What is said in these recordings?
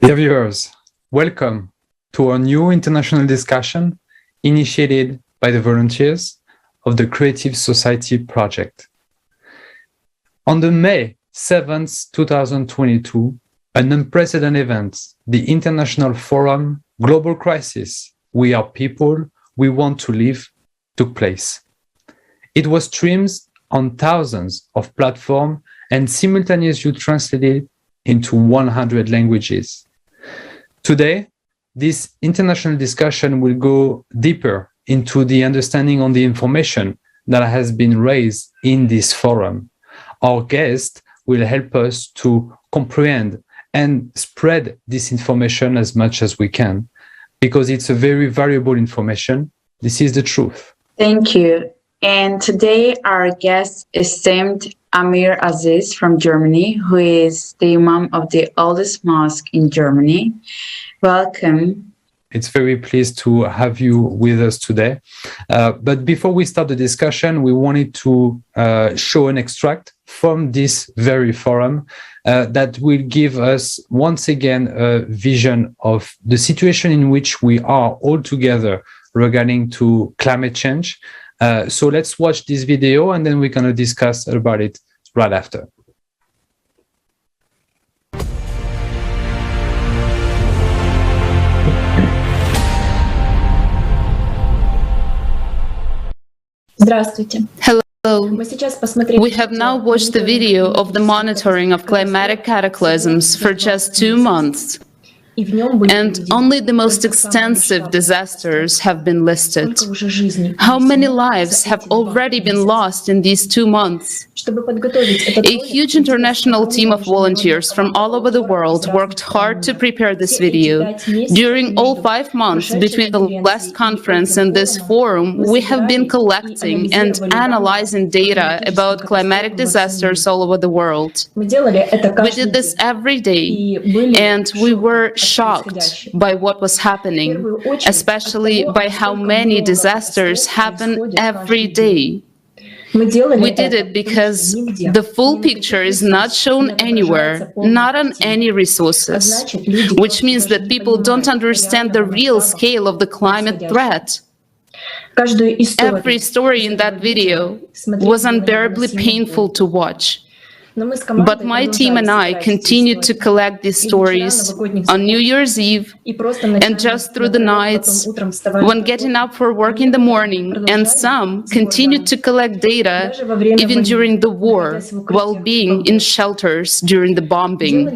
Dear viewers, welcome to our new international discussion initiated by the volunteers of the Creative Society Project. On the May 7th, 2022, an unprecedented event, the International Forum Global Crisis, We Are People, We Want to Live, took place. It was streamed on thousands of platforms and simultaneously translated into 100 languages. Today, this international discussion will go deeper into the understanding on the information that has been raised in this forum. Our guest will help us to comprehend and spread this information as much as we can, because it's a very valuable information. This is the truth. Thank you. And today our guest is esteemed Amir Aziz from Germany, who is the Imam of the oldest mosque in Germany. Welcome. It's very pleased to have you with us today. But before we start the discussion, we wanted to show an extract from this very forum that will give us once again a vision of the situation in which we are all together regarding to climate change. So let's watch this video and then we're going to discuss about it right after. Здравствуйте. Hello. We have now watched the video of the monitoring of climatic cataclysms for just 2 months. And only the most extensive disasters have been listed. How many lives have already been lost in these 2 months? A huge international team of volunteers from all over the world worked hard to prepare this video. During all 5 months between the last conference and this forum, we have been collecting and analyzing data about climatic disasters all over the world. We did this every day, and we were shocked by what was happening, especially by how many disasters happen every day. We did it because the full picture is not shown anywhere, not on any resources, which means that people don't understand the real scale of the climate threat. Every story in that video was unbearably painful to watch. But my team and I continued to collect these stories on New Year's Eve and just through the nights, when getting up for work in the morning, and some continued to collect data even during the war, while being in shelters during the bombing.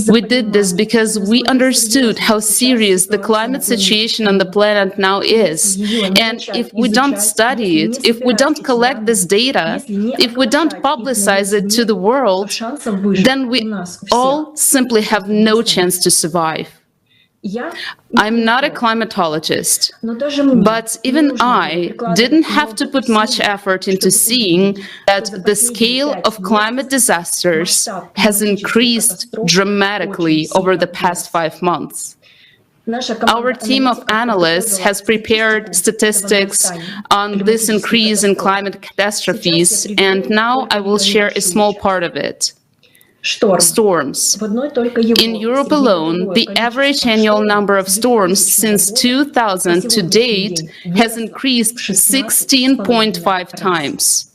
We did this because we understood how serious the climate situation on the planet now is. And if we don't study it, if we don't collect this data, if we don't publicize it to the world, then we all simply have no chance to survive. I'm not a climatologist, but even I didn't have to put much effort into seeing that the scale of climate disasters has increased dramatically over the past 5 months. Our team of analysts has prepared statistics on this increase in climate catastrophes, and now I will share a small part of it. Storms. In Europe alone, the average annual number of storms since 2000 to date has increased 16.5 times.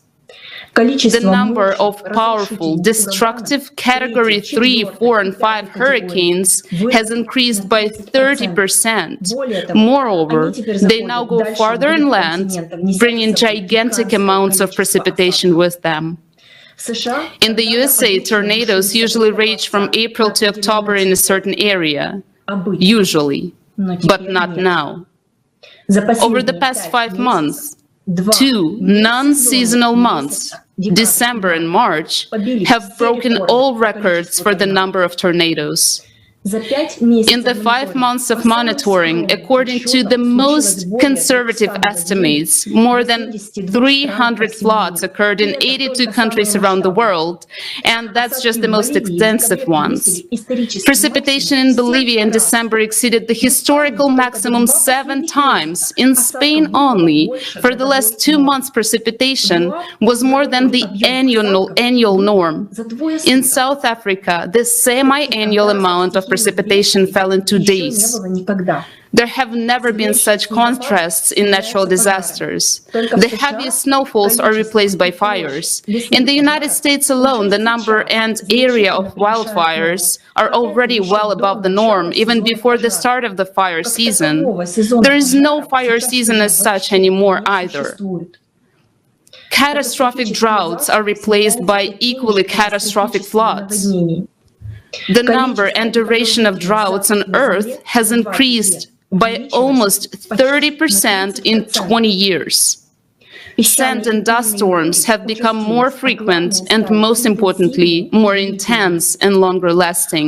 The number of powerful, destructive Category 3, 4, and 5 hurricanes has increased by 30%. Moreover, they now go farther inland, bringing gigantic amounts of precipitation with them. In the USA, tornadoes usually rage from April to October in a certain area. Usually, but not now. Over the past 5 months, 2 non-seasonal months, December and March, have broken all records for the number of tornadoes. In the 5 months of monitoring, according to the most conservative estimates, more than 300 floods occurred in 82 countries around the world, and that's just the most extensive ones. Precipitation in Bolivia in December exceeded the historical maximum 7 times. In Spain only, for the last 2 months, precipitation was more than the annual norm. In South Africa, the semi-annual amount of precipitation fell in 2 days. There have never been such contrasts in natural disasters. The heaviest snowfalls are replaced by fires. In the United States alone, the number and area of wildfires are already well above the norm, even before the start of the fire season. There is no fire season as such anymore either. Catastrophic droughts are replaced by equally catastrophic floods. The number and duration of droughts on Earth has increased by almost 30% in 20 years. Sand and dust storms have become more frequent and, most importantly, more intense and longer lasting.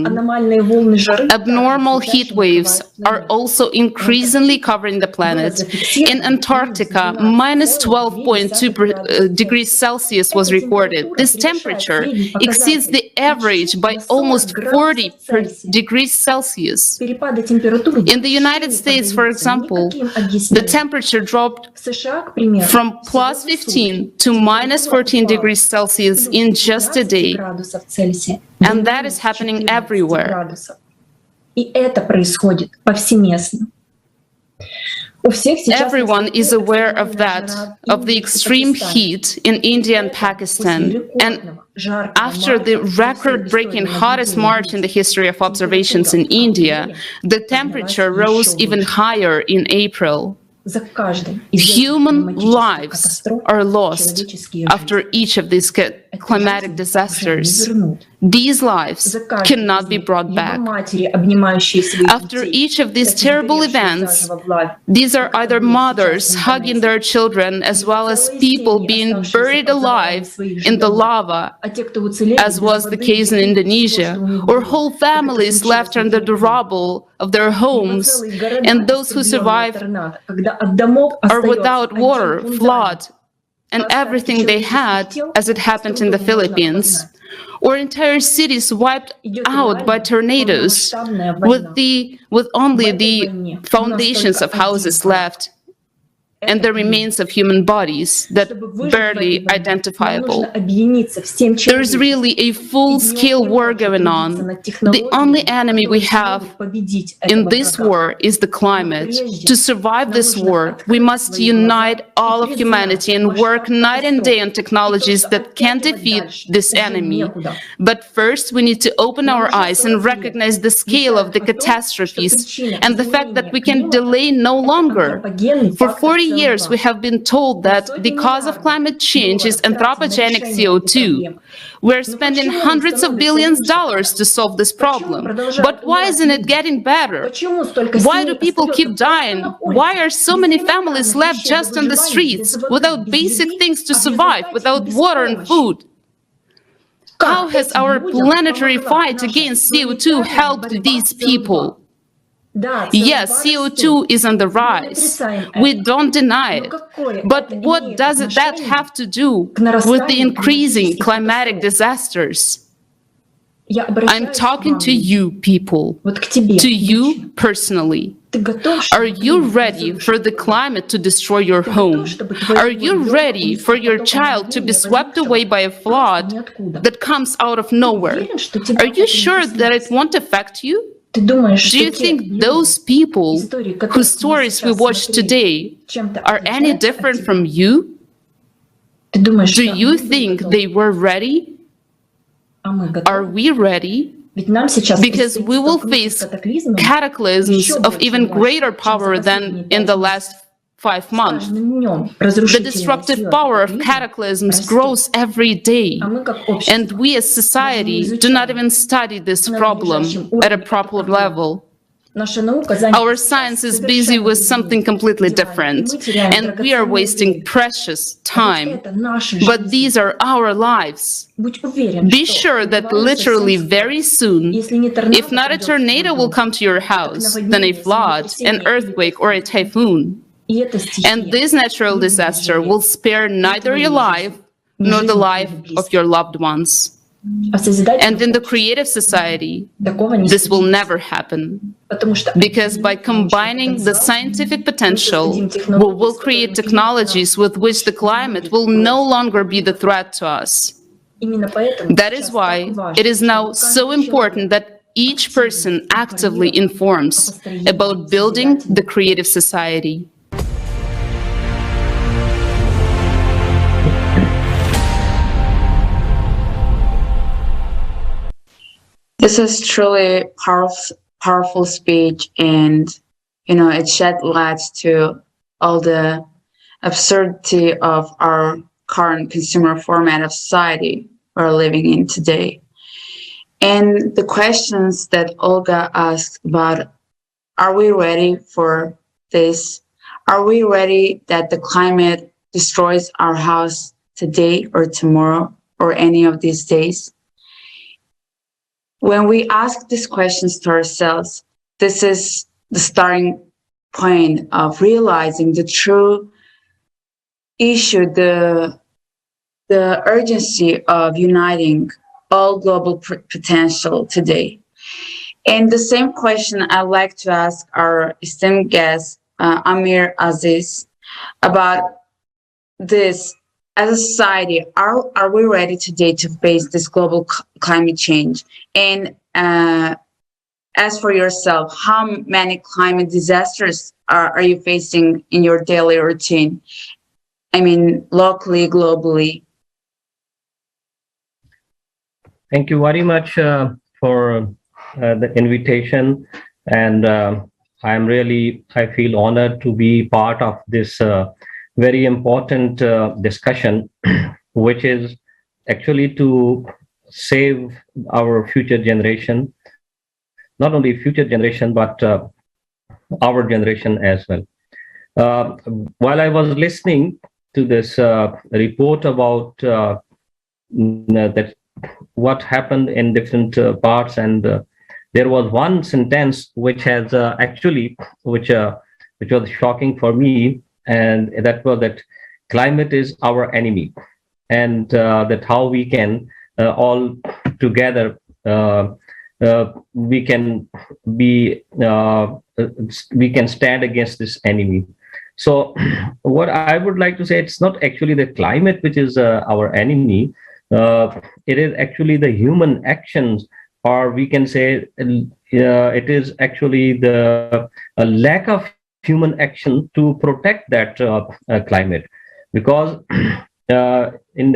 Abnormal heat waves are also increasingly covering the planet. In Antarctica, minus 12.2 degrees Celsius was recorded. This temperature exceeds the average by almost 40 degrees Celsius. In the United States, for example, the temperature dropped from plus 15 to minus 14 degrees Celsius in just a day. And that is happening everywhere. Everyone is aware of that, of the extreme heat in India and Pakistan. And after the record-breaking hottest March in the history of observations in India, the temperature rose even higher in April. Human lives are lost after each of these climatic disasters. These lives cannot be brought back. After each of these terrible events, these are either mothers hugging their children, as well as people being buried alive in the lava, as was the case in Indonesia, or whole families left under the rubble of their homes, and those who survived are without water, flood, and everything they had, as it happened in the Philippines, or entire cities wiped out by tornadoes with only the foundations of houses left and the remains of human bodies that barely identifiable. There is really a full-scale war going on. The only enemy we have in this war is the climate. To survive this war, we must unite all of humanity and work night and day on technologies that can defeat this enemy. But first, we need to open our eyes and recognize the scale of the catastrophes and the fact that we can delay no longer. For 40 years, we have been told that the cause of climate change is anthropogenic CO2. We're spending hundreds of billions of dollars to solve this problem. But why isn't it getting better? Why do people keep dying? Why are so many families left just on the streets, without basic things to survive, without water and food? How has our planetary fight against CO2 helped these people? Yes, CO2 is on the rise. We don't deny it. But what does that have to do with the increasing climatic disasters? I'm talking to you people, to you personally. Are you ready for the climate to destroy your home? Are you ready for your child to be swept away by a flood that comes out of nowhere? Are you sure that it won't affect you? Do you think those people whose stories we watch today are any different from you? Do you think they were ready? Are we ready? Because we will face cataclysms of even greater power than in the last 5 months. The disruptive power of cataclysms grows every day, and we as society do not even study this problem at a proper level. Our science is busy with something completely different, and we are wasting precious time. But these are our lives. Be sure that literally very soon, if not a tornado will come to your house, then a flood, an earthquake, or a typhoon. And this natural disaster will spare neither your life nor the life of your loved ones. And in the creative society, this will never happen. Because by combining the scientific potential, we will create technologies with which the climate will no longer be the threat to us. That is why it is now so important that each person actively informs about building the creative society. This is truly powerful speech, and it shed light to all the absurdity of our current consumer format of society we're living in today. And the questions that Olga asked about, are we ready for this? Are we ready that the climate destroys our house today or tomorrow or any of these days? When we ask these questions to ourselves, this is the starting point of realizing the true issue, the urgency of uniting all global potential today. And the same question I'd like to ask our esteemed guest, Amir Aziz, about this. As a society, are we ready today to face this global climate change? And as for yourself, how many climate disasters are you facing in your daily routine? I mean, locally, globally. Thank you very much for the invitation. And I feel honored to be part of this very important discussion, which is actually to save our future generation, not only future generation, but our generation as well. While I was listening to this report about that what happened in different parts, and there was one sentence which has which was shocking for me, and that was that climate is our enemy, and that how we can all together we can stand against this enemy. So what I would like to say, it's not actually the climate which is our enemy. It is actually the human actions, or we can say it is actually the lack of human action to protect that climate. Because in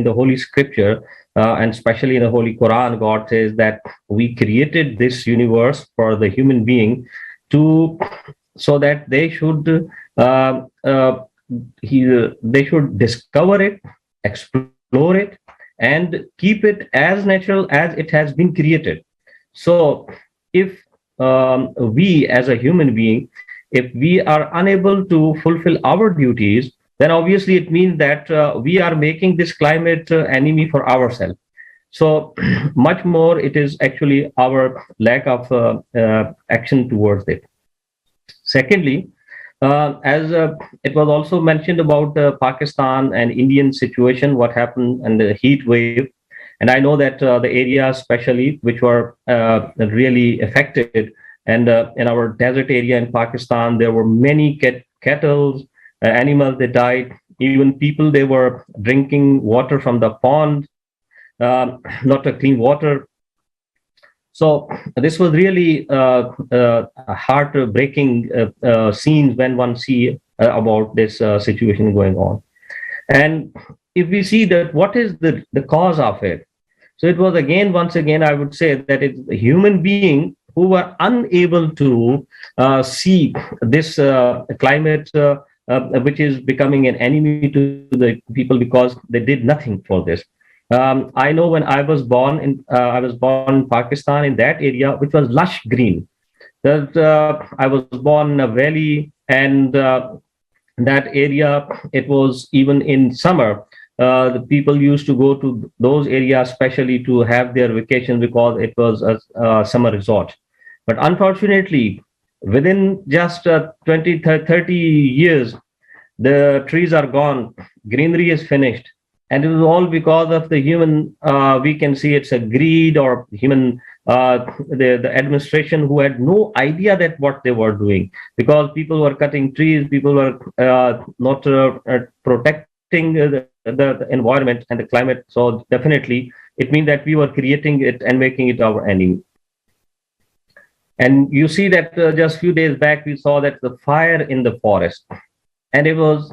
the Holy Scripture, and especially in the Holy Quran, God says that we created this universe for the human being so that they should discover it, explore it, and keep it as natural as it has been created. So if we as a human being, if we are unable to fulfill our duties, then obviously it means that we are making this climate enemy for ourselves. So much more it is actually our lack of action towards it. Secondly, as it was also mentioned about Pakistan and Indian situation, what happened and the heat wave. And I know that the areas especially which were really affected, and in our desert area in Pakistan, there were many cattle, animals that died, even people, they were drinking water from the pond, not a clean water. So this was really heartbreaking scenes when one see about this situation going on. And if we see that what is the cause of it, so it was once again, I would say that it's the human being who were unable to see this climate which is becoming an enemy to the people, because they did nothing for this. I know when I was born in Pakistan, in that area which was lush green. That I was born in a valley, and that area, it was even in summer. The people used to go to those areas especially to have their vacation, because it was a summer resort. But unfortunately, within just 20, 30 years, the trees are gone, greenery is finished. And it was all because of the human, we can see it's a greed, or human, the administration, who had no idea that what they were doing, because people were cutting trees, people were not protecting the environment and the climate. So definitely it means that we were creating it and making it our enemy. And you see that just a few days back, we saw that the fire in the forest. And it was,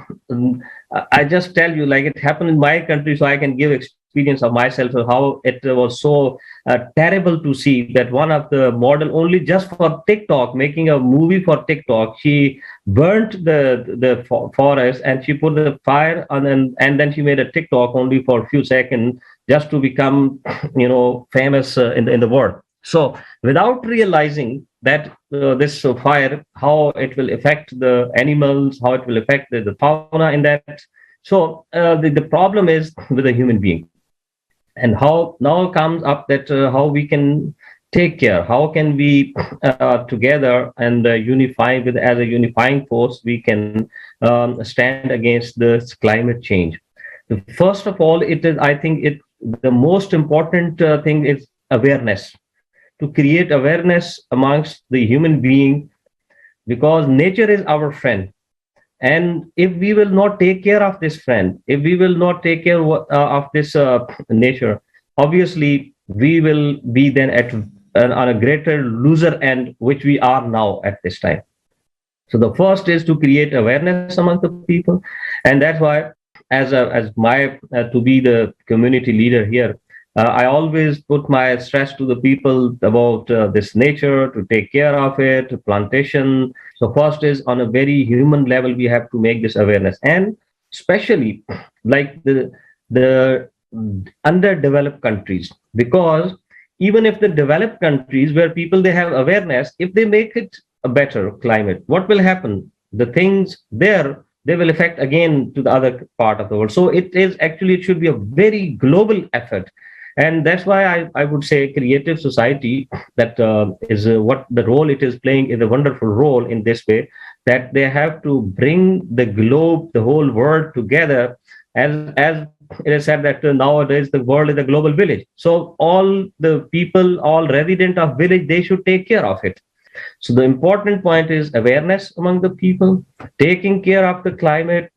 I just tell you, like it happened in my country, so I can give experience of myself of how it was so terrible to see that one of the model, only just for TikTok, making a movie for TikTok, she burnt the forest and she put the fire on, and then she made a TikTok only for a few seconds just to become, famous in the world. So without realizing that this fire, how it will affect the animals, how it will affect the fauna in that. So the problem is with the human being. And how now comes up that how we can take care, how can we together and unify with as a unifying force, we can stand against this climate change. First of all, I think the most important thing is awareness. To create awareness amongst the human being, because nature is our friend. And if we will not take care of this friend, if we will not take care of this nature, obviously we will be then on a greater loser end, which we are now at this time. So the first is to create awareness among the people. And that's why as my to be the community leader here, I always put my stress to the people about this nature, to take care of it, plantation. So first is on a very human level, we have to make this awareness. And especially like the underdeveloped countries, because even if the developed countries where people, they have awareness, if they make it a better climate, what will happen? The things there, they will affect again to the other part of the world. So it should be a very global effort. And that's why I would say creative society, that is what the role it is playing is a wonderful role in this way, that they have to bring the globe, the whole world together. As it is said that nowadays the world is a global village. So all the people, all resident of village, they should take care of it. So the important point is awareness among the people, taking care of the climate,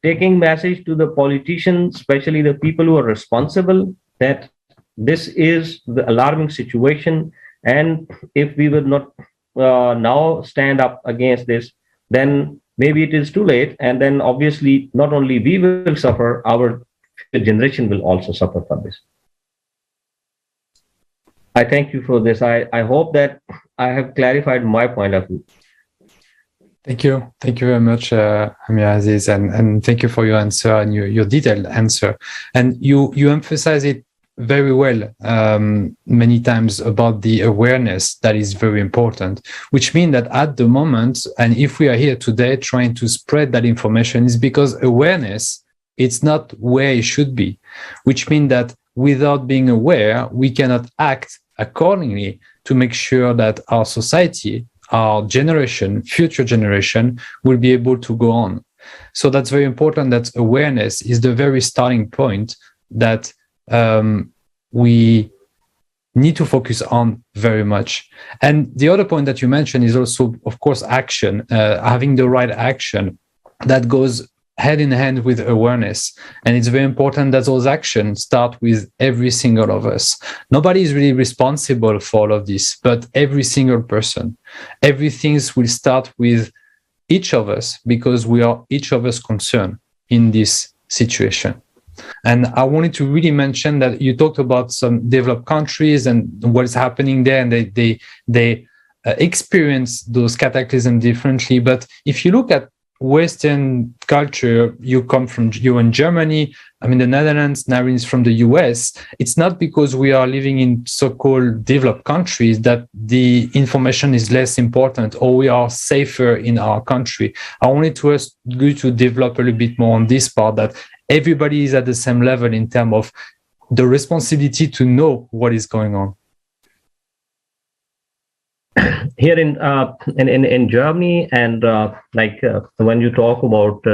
taking message to the politicians, especially the people who are responsible, that this is the alarming situation. And if we will not now stand up against this, then maybe it is too late. And then obviously not only we will suffer, our generation will also suffer from this. I thank you for this. I hope that I have clarified my point of view. Thank you. Thank you very much, Amir Aziz, and thank you for your answer and your detailed answer. And you emphasize it very well many times about the awareness that is very important, which means that at the moment, and if we are here today trying to spread that information, is because awareness, it's not where it should be, which means that without being aware, we cannot act accordingly to make sure that our society, our generation, future generation will be able to go on. So that's very important, that awareness is the very starting point that we need to focus on very much. And the other point that you mentioned is also, of course, action, having the right action that goes hand in hand with awareness. And it's very important that those actions start with every single of us. Nobody is really responsible for all of this, but every single person. Everything will start with each of us, because we are each of us concerned in this situation. And I wanted to really mention that you talked about some developed countries and what is happening there, and they experience those cataclysms differently. But if you look at Western culture, you're in Germany, I'm in the Netherlands, Naren is from the US. It's not because we are living in so-called developed countries that the information is less important or we are safer in our country. I wanted to ask you to develop a little bit more on this part, that everybody is at the same level in terms of the responsibility to know what is going on. Here in Germany, and when you talk about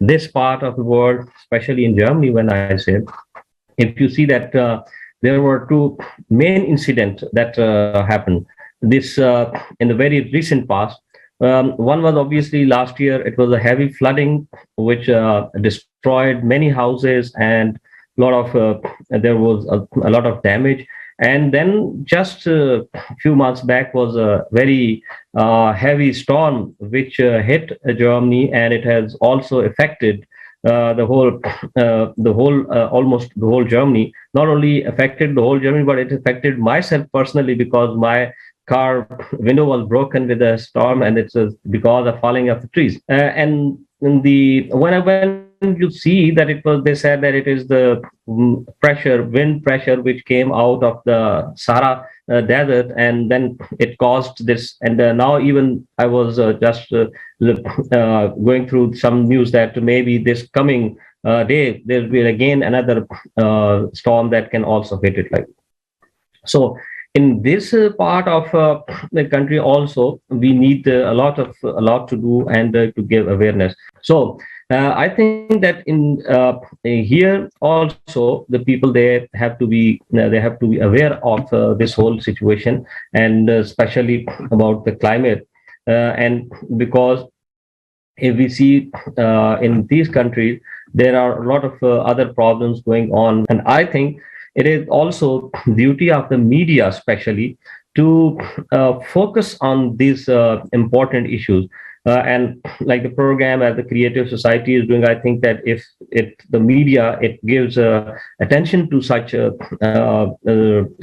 this part of the world, especially in Germany, when I say, if you see that there were two main incidents that happened this in the very recent past. One was obviously last year. It was a heavy flooding which destroyed many houses, and there was a lot of damage. And then just a few months back was a very heavy storm which hit Germany, and it has also affected almost the whole Germany. Not only affected the whole Germany, but it affected myself personally, because my car window was broken with the storm, and it's because of falling of the trees. And when you see that they said that it is the wind pressure which came out of the Sahara desert, and then it caused this. And now even I was just going through some news that maybe this coming day there'll be again another storm that can also hit it. So in this part of the country also, we need a lot to do and to give awareness. So I think that in here also the people they have to be aware of this whole situation, and especially about the climate, and because if we see in these countries there are a lot of other problems going on, and I think it is also duty of the media especially to focus on these important issues. And like the program as the Creative Society is doing, I think that if the media gives attention to such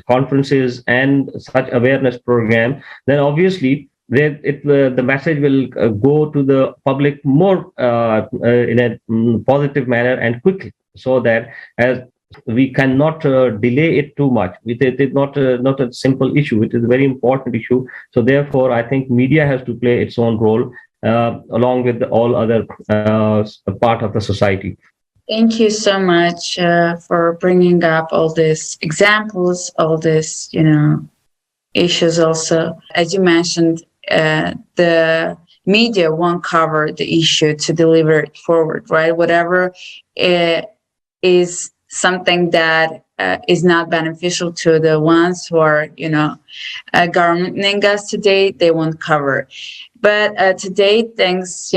conferences and such awareness program, then obviously the message will go to the public more in a positive manner and quickly, so that as we cannot delay it too much. It is not a simple issue. It is a very important issue. So therefore, I think media has to play its own role along with all other part of the society. Thank you so much for bringing up all these examples, all these issues. Also, as you mentioned, the media won't cover the issue to deliver it forward, right? Whatever is something that is not beneficial to the ones who are, governing us today, they won't cover. But today, thanks,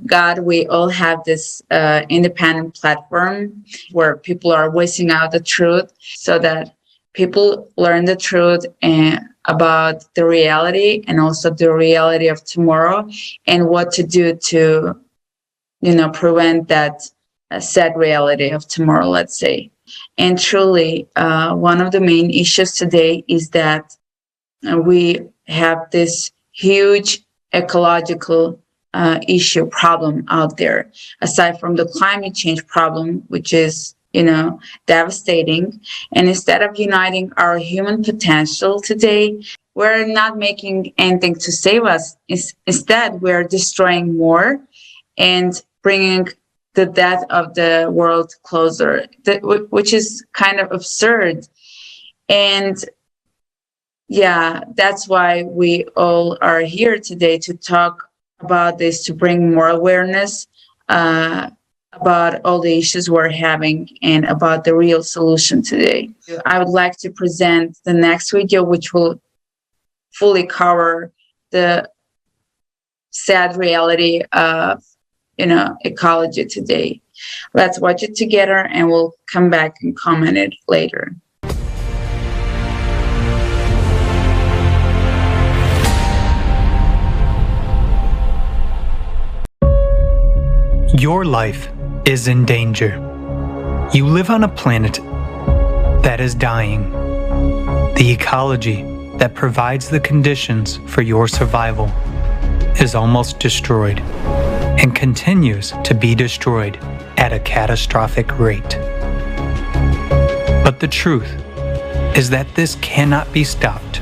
God, we all have this independent platform where people are voicing out the truth, so that people learn the truth about the reality, and also the reality of tomorrow, and what to do to, prevent that sad reality of tomorrow, let's say. And truly, one of the main issues today is that we have this huge ecological problem out there, aside from the climate change problem, which is, devastating. And instead of uniting our human potential today, we're not making anything to save us. Instead, we're destroying more and bringing the death of the world closer, which is kind of absurd. And yeah, that's why we all are here today, to talk about this, to bring more awareness about all the issues we're having and about the real solution today. I would like to present the next video, which will fully cover the sad reality of ecology today. Let's watch it together, and we'll come back and comment it later. Your life is in danger. You live on a planet that is dying. The ecology that provides the conditions for your survival is almost destroyed, and continues to be destroyed at a catastrophic rate. But the truth is that this cannot be stopped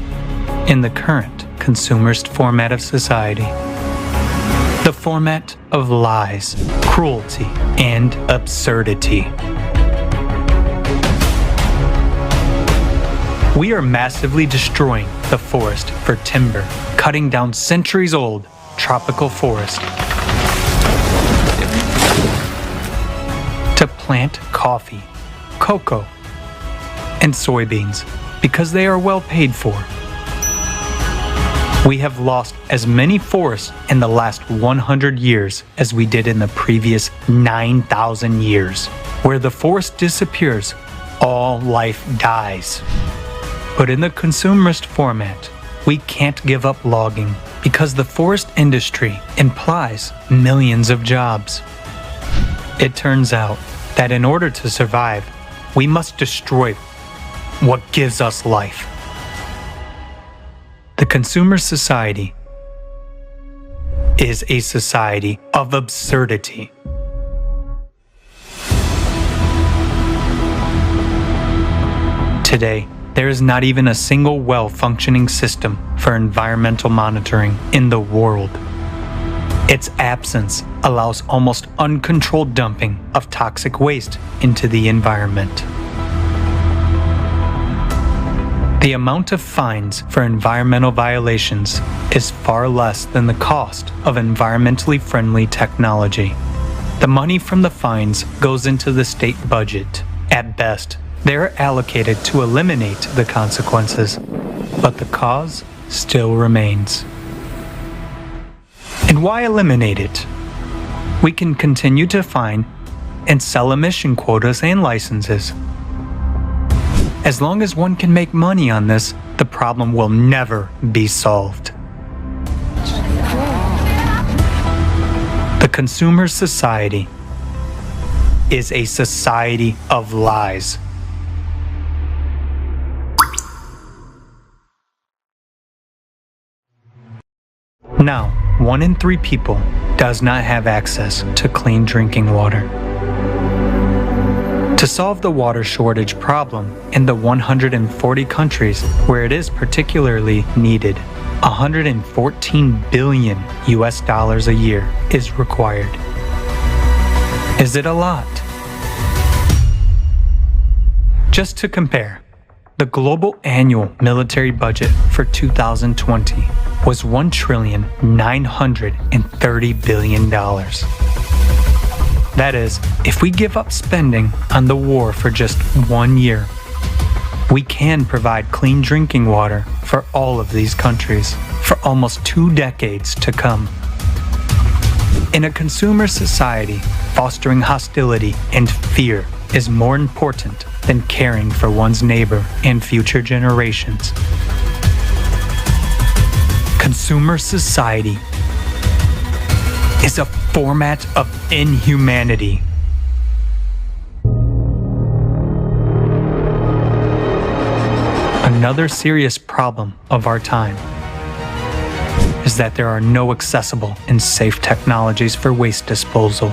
in the current consumerist format of society. The format of lies, cruelty, and absurdity. We are massively destroying the forest for timber, cutting down centuries-old tropical forest to plant coffee, cocoa, and soybeans because they are well paid for. We have lost as many forests in the last 100 years as we did in the previous 9,000 years. Where the forest disappears, all life dies. But in the consumerist format, we can't give up logging because the forest industry implies millions of jobs. It turns out that in order to survive, we must destroy what gives us life. The consumer society is a society of absurdity. Today, there is not even a single well-functioning system for environmental monitoring in the world. Its absence allows almost uncontrolled dumping of toxic waste into the environment. The amount of fines for environmental violations is far less than the cost of environmentally friendly technology. The money from the fines goes into the state budget. At best, they're allocated to eliminate the consequences, but the cause still remains. And why eliminate it? We can continue to fine and sell emission quotas and licenses. As long as one can make money on this, the problem will never be solved. The consumer society is a society of lies. Now, 1 in 3 people does not have access to clean drinking water. To solve the water shortage problem in the 140 countries where it is particularly needed, $114 billion a year is required. Is it a lot? Just to compare, the global annual military budget for 2020 was $1,930 billion. That is, if we give up spending on the war for just 1 year, we can provide clean drinking water for all of these countries for almost 2 decades to come. In a consumer society, fostering hostility and fear is more important than caring for one's neighbor and future generations. Consumer society is a format of inhumanity. Another serious problem of our time is that there are no accessible and safe technologies for waste disposal.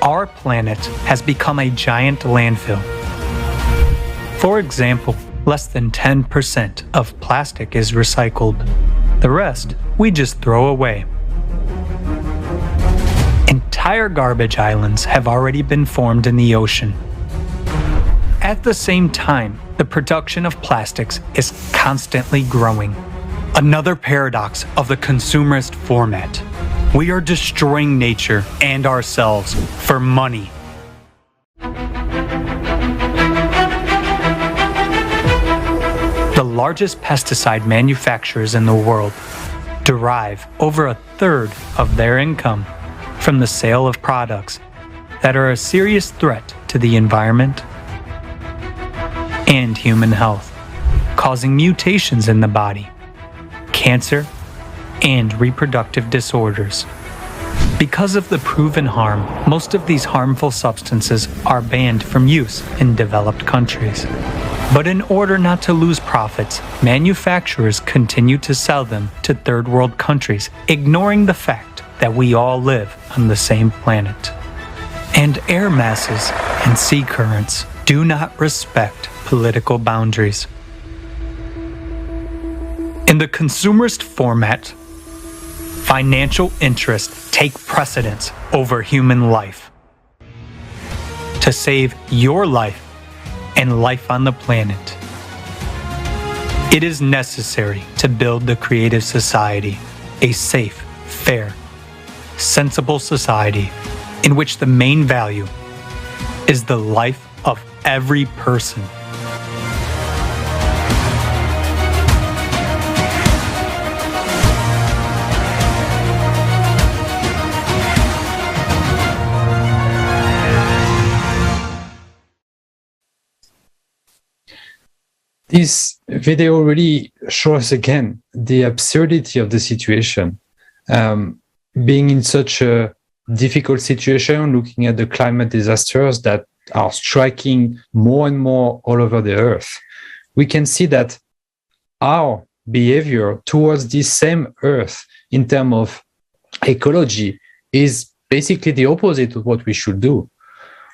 Our planet has become a giant landfill. For example, less than 10% of plastic is recycled. The rest we just throw away. Entire garbage islands have already been formed in the ocean. At the same time, the production of plastics is constantly growing. Another paradox of the consumerist format. We are destroying nature and ourselves for money. The largest pesticide manufacturers in the world derive over 1/3 of their income from the sale of products that are a serious threat to the environment and human health, causing mutations in the body, cancer, and reproductive disorders. Because of the proven harm, most of these harmful substances are banned from use in developed countries. But in order not to lose profits, manufacturers continue to sell them to third world countries, ignoring the fact that we all live on the same planet. And air masses and sea currents do not respect political boundaries. In the consumerist format, financial interests take precedence over human life. To save your life and life on the planet, it is necessary to build the creative society, a safe, fair, sensible society in which the main value is the life of every person. This video really shows again the absurdity of the situation. Being in such a difficult situation, looking at the climate disasters that are striking more and more all over the earth, we can see that our behavior towards this same earth in terms of ecology is basically the opposite of what we should do.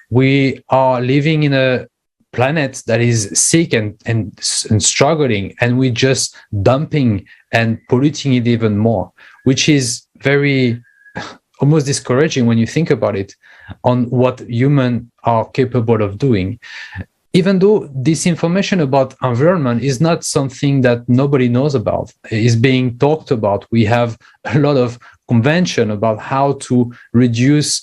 We are living in a planet that is sick and struggling, and we're just dumping and polluting it even more, which is very almost discouraging when you think about it on what humans are capable of doing. Even though this information about environment is not something that nobody knows about, is being talked about. We have a lot of convention about how to reduce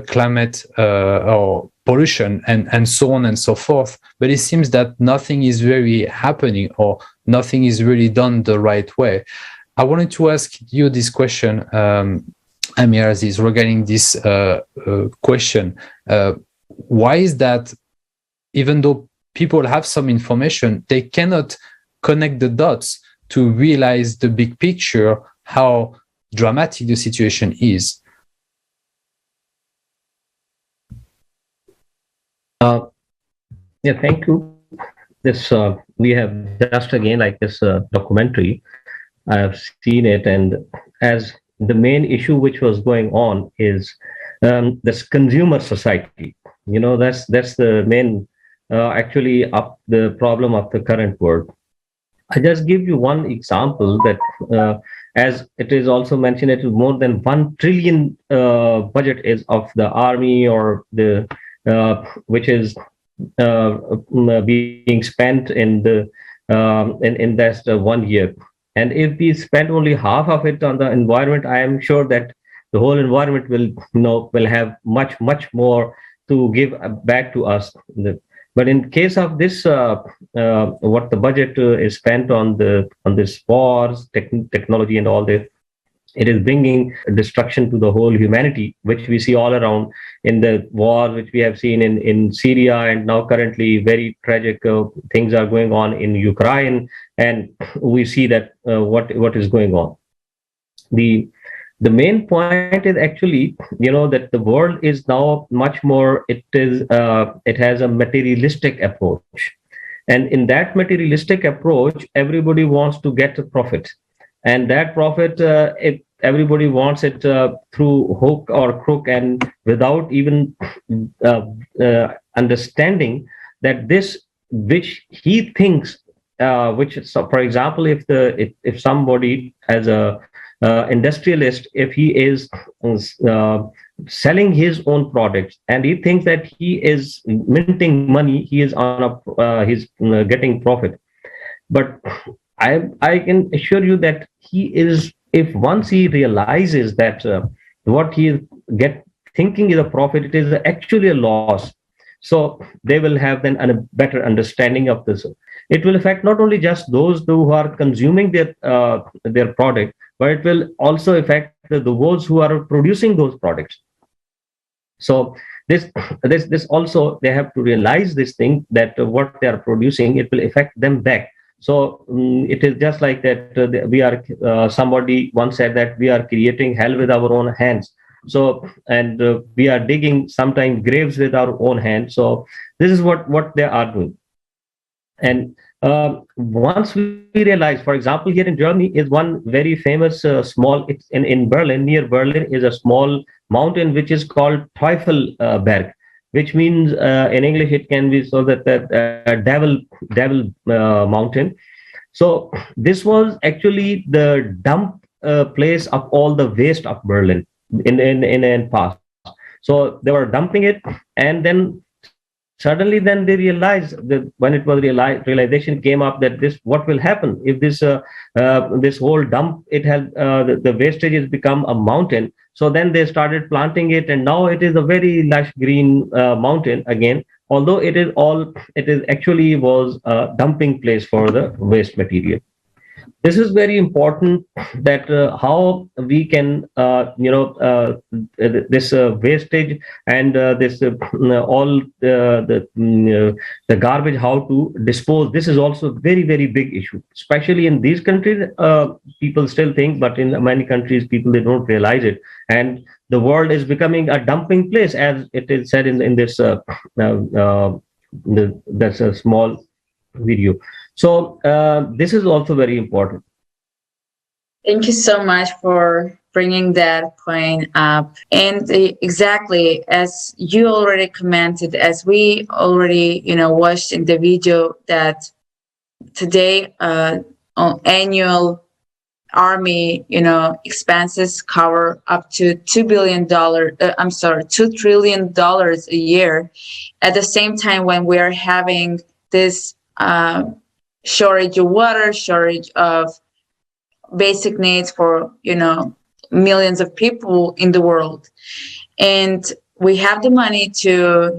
climate or pollution and so on and so forth. But it seems that nothing is really happening, or nothing is really done the right way. I wanted to ask you this question, Amir Aziz, regarding this question. Why is that even though people have some information, they cannot connect the dots to realize the big picture, how dramatic the situation is? Yeah, thank you. This we have just again like this documentary. I have seen it, and as the main issue which was going on is this consumer society. You know, that's the main actually up the problem of the current world. I just give you one example that as it is also mentioned, it is more than 1 trillion budget is of the army or the which is being spent in the in that 1 year. And if we spend only half of it on the environment, I am sure that the whole environment will have much more to give back to us. But in case of this, what the budget is spent on this wars, technology, and all this, it is bringing destruction to the whole humanity, which we see all around in the war, which we have seen in Syria, and now currently very tragic things are going on in Ukraine, and we see that what is going on. The main point is actually, that the world is now much more, it has a materialistic approach. And in that materialistic approach, everybody wants to get a profit. And that profit, everybody wants it through hook or crook, and without even understanding that this, which he thinks, so for example, if somebody as a industrialist, if he is selling his own products and he thinks that he is minting money, he is he's getting profit. But I can assure you that he is, if once he realizes that what he is thinking is a profit, it is actually a loss. So they will have then a better understanding of this. It will affect not only just those who are consuming their product, but it will also affect those who are producing those products. So this also, they have to realize this thing, that what they are producing, it will affect them back. So it is just like that we are, somebody once said that we are creating hell with our own hands. So, and we are digging sometimes graves with our own hands. So this is what they are doing. And once we realize, for example, here in Germany is one very famous small, it's in Berlin, near Berlin is a small mountain which is called Teufelberg, which means in English it can be so that devil mountain. So this was actually the dump place of all the waste of Berlin in past. So they were dumping it, and then suddenly then they realized that when it was realization came up that this, what will happen if this this whole dump, it has the wastage has become a mountain. So then they started planting it, and now it is a very lush green mountain again, although it is actually was a dumping place for the waste material. this is very important, that how we can, this wastage and this all the garbage, how to dispose. This is also a very, very big issue, especially in these countries. People still think, but in many countries, people, they don't realize it. And the world is becoming a dumping place, as it is said in this. That's a small video. So this is also very important. Thank you so much for bringing that point up. And exactly as you already commented, as we already, watched in the video, that today annual army, expenses cover up to $2 trillion a year. At the same time, when we are having this shortage of water, shortage of basic needs for, millions of people in the world. And we have the money to,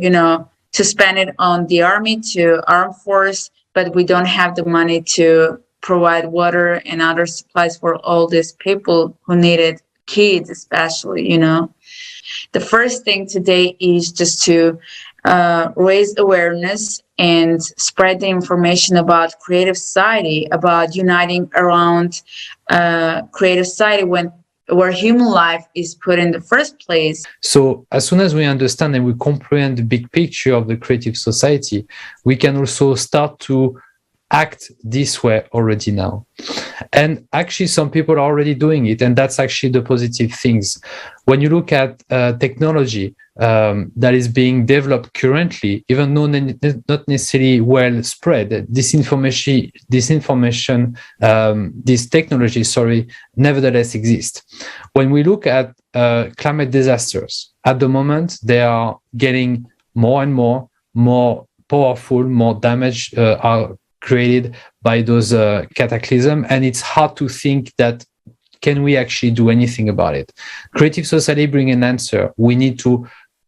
to spend it on the army, to armed force, but we don't have the money to provide water and other supplies for all these people who need it, kids especially, The first thing today is just to raise awareness and spread the information about creative society, about uniting around creative society where human life is put in the first place. So as soon as we understand and we comprehend the big picture of the creative society, we can also start to act this way already now. And actually, some people are already doing it, and that's actually the positive things. When you look at technology that is being developed currently, even though not necessarily well spread, this technology, nevertheless exists. When we look at climate disasters, at the moment, they are getting more and more powerful, more damage are created by those cataclysms, and it's hard to think that can we actually do anything about it. Creative society bring an answer. We need to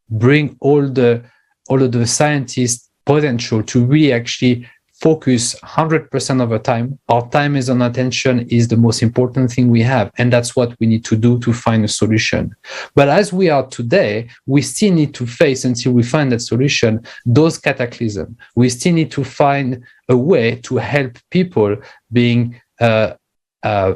bring all of the scientists' potential to really actually focus 100% of the time. Our time is on attention is the most important thing we have, and that's what we need to do to find a solution. But as we are today, we still need to face, until we find that solution, those cataclysms. We still need to find a way to help people being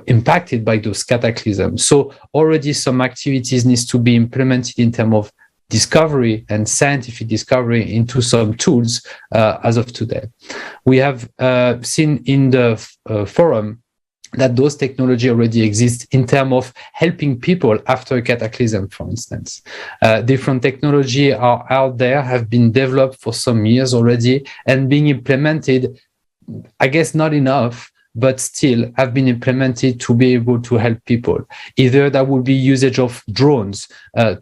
impacted by those cataclysms. So already some activities needs to be implemented in terms of discovery and scientific discovery into some tools as of today. We have seen in the forum that those technology already exist in terms of helping people after a cataclysm, for instance. Different technology are out there, have been developed for some years already, and being implemented, I guess not enough, but still have been implemented to be able to help people. Either that would be usage of drones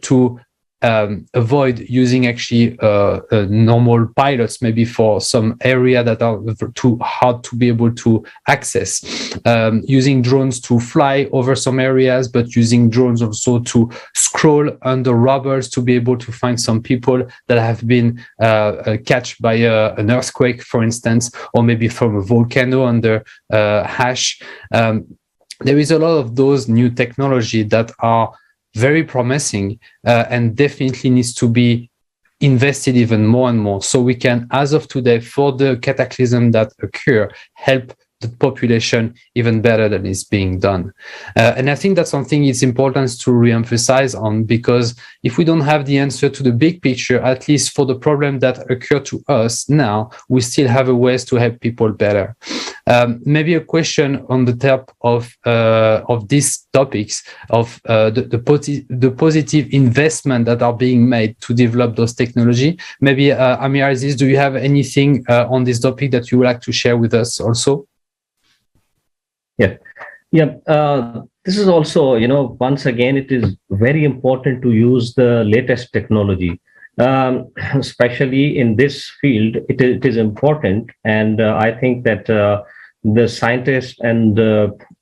to avoid using actually normal pilots, maybe for some area that are too hard to be able to access, using drones to fly over some areas, but using drones also to scroll under rubbers to be able to find some people that have been catched by an earthquake, for instance, or maybe from a volcano under ash. There is a lot of those new technology that are very promising and definitely needs to be invested even more and more, so we can, as of today, for the cataclysm that occur, help the population even better than is being done. And I think that's something it's important to re-emphasize on, because if we don't have the answer to the big picture, at least for the problem that occur to us now, we still have a ways to help people better. Maybe a question on the top of these topics of the positive investment that are being made to develop those technology. Maybe Amir Aziz, do you have anything on this topic that you would like to share with us also? This is also, once again, it is very important to use the latest technology, especially in this field. It is important, and I think that the scientists and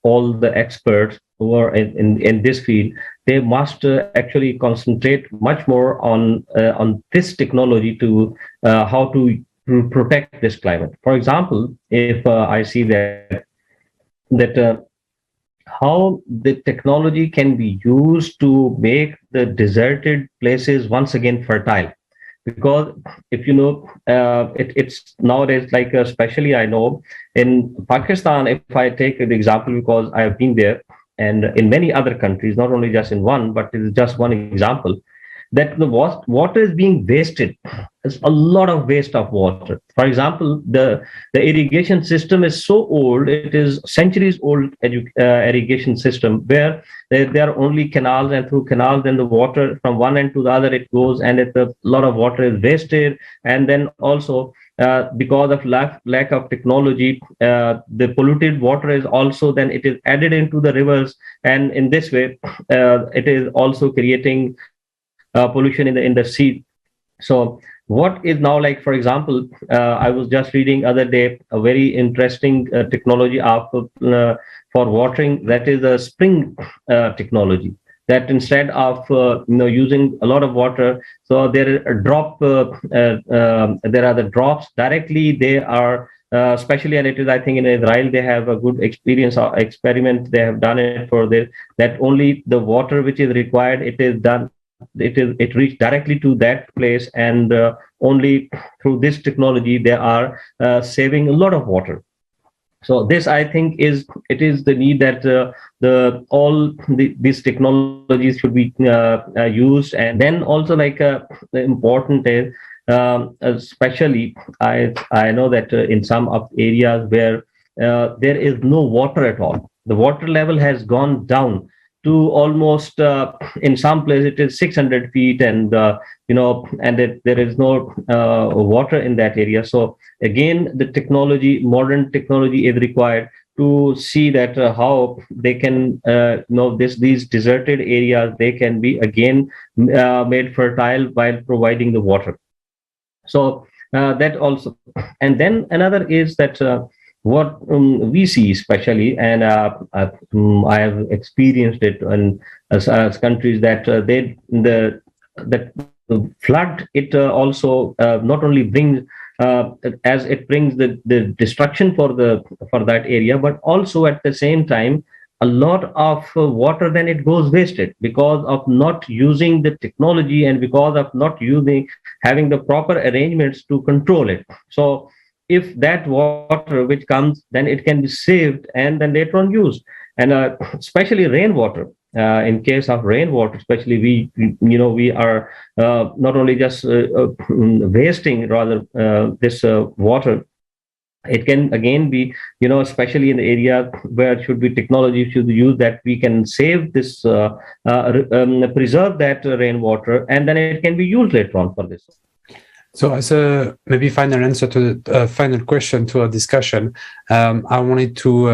all the experts who are in this field, they must actually concentrate much more on this technology to how to protect this climate. For example, if I see that that how the technology can be used to make the deserted places once again fertile. Because if you know, it's nowadays, like especially I know in Pakistan, if I take the example, because I have been there, and in many other countries, not only just in one, but it is just one example, that the water is being wasted. There's a lot of waste of water. For example, the irrigation system is so old; it is centuries old irrigation system, where there are only canals, and through canals, then the water from one end to the other it goes, and a lot of water is wasted. And then also, because of lack of technology, the polluted water is also then it is added into the rivers, and in this way, it is also creating pollution in the sea. So what is now, like for example, I was just reading other day a very interesting technology for watering, that is a spring technology, that instead of using a lot of water, so there are the drops directly. They are especially, and it is, I think in Israel they have a good experience or experiment. They have done it for this, that only the water which is required, it reached directly to that place, and only through this technology they are saving a lot of water. So this, I think, is the need that these technologies should be used. And then also, like the important is, especially I know that in some of areas where there is no water at all, the water level has gone down to almost in some places it is 600 feet, and there is no water in that area. So again, the modern technology is required to see that how they can these deserted areas, they can be again made fertile while providing the water. So that also. And then another is that what we see, especially, and I have experienced it in as countries, that the flood, it also not only brings as it brings the destruction for that area, but also at the same time a lot of water then it goes wasted because of not using the technology, and because of not having the proper arrangements to control it. So if that water which comes, then it can be saved and then later on used. And especially rainwater, in case of rainwater, especially we are not only just wasting rather this water. It can again be, especially in the area where should be technology should be used, that we can save this, preserve that rainwater, and then it can be used later on for this. So as a maybe final answer to the final question to our discussion, I wanted to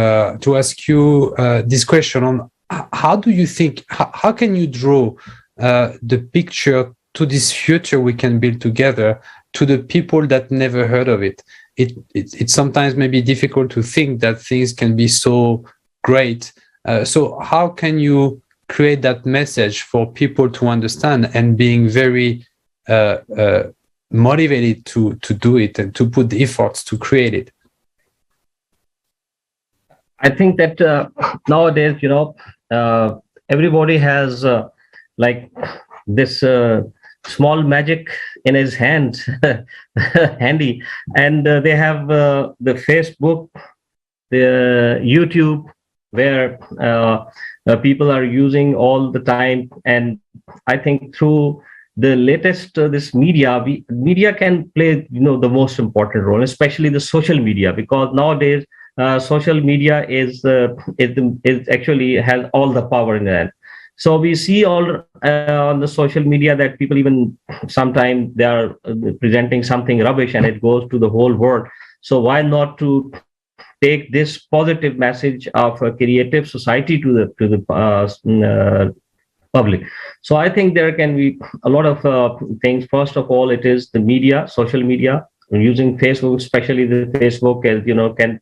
ask you this question on how do you think, how can you draw the picture to this future we can build together to the people that never heard of it? It's sometimes maybe difficult to think that things can be so great. So how can you create that message for people to understand and being very motivated to do it and to put the efforts to create it? I think that nowadays, everybody has like this small magic in his hand, handy, and they have the Facebook, the YouTube, where people are using all the time. And I think through the latest this media can play the most important role, especially the social media, because nowadays social media is actually has all the power in it. So we see all on the social media that people, even sometimes they are presenting something rubbish and it goes to the whole world. So why not to take this positive message of a creative society to the public? So I think there can be a lot of things. First of all, it is the media, social media, using Facebook, especially the Facebook, as can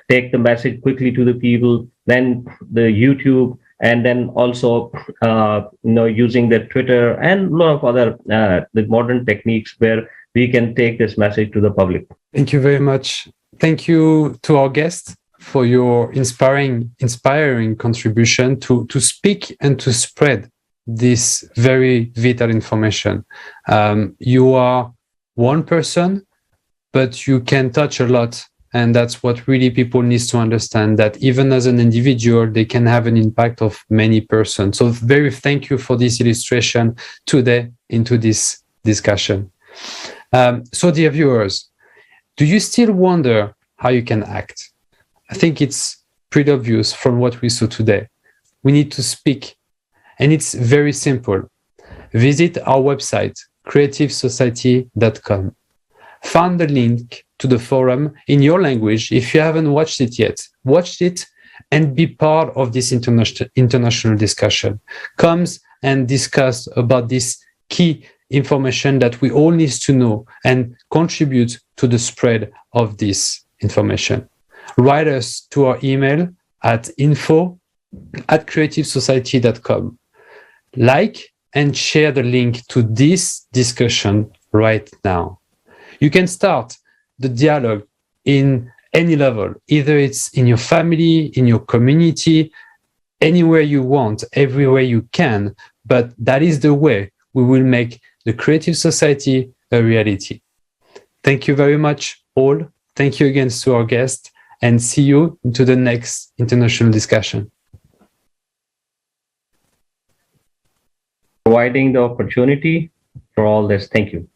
take the message quickly to the people. Then the YouTube, and then also using the Twitter and a lot of other the modern techniques where we can take this message to the public. Thank you very much. Thank you to our guests for your inspiring contribution to speak and to spread this very vital information. You are one person, but you can touch a lot. And that's what really people need to understand, that even as an individual, they can have an impact of many persons. So very thank you for this illustration today into this discussion. So dear viewers, do you still wonder how you can act? I think it's pretty obvious from what we saw today. We need to speak, and it's very simple. Visit our website, creativesociety.com. Find the link to the forum in your language. If you haven't watched it yet, watch it and be part of this international discussion. Come and discuss about this key information that we all need to know and contribute to the spread of this information. Write us to our email at info@creativesociety.com. Like and share the link to this discussion right now. You can start the dialogue in any level, either it's in your family, in your community, anywhere you want, everywhere you can, but that is the way we will make the creative society a reality. Thank you very much, all. Thank you again to our guest, and see you into the next international discussion. Providing the opportunity for all this. Thank you.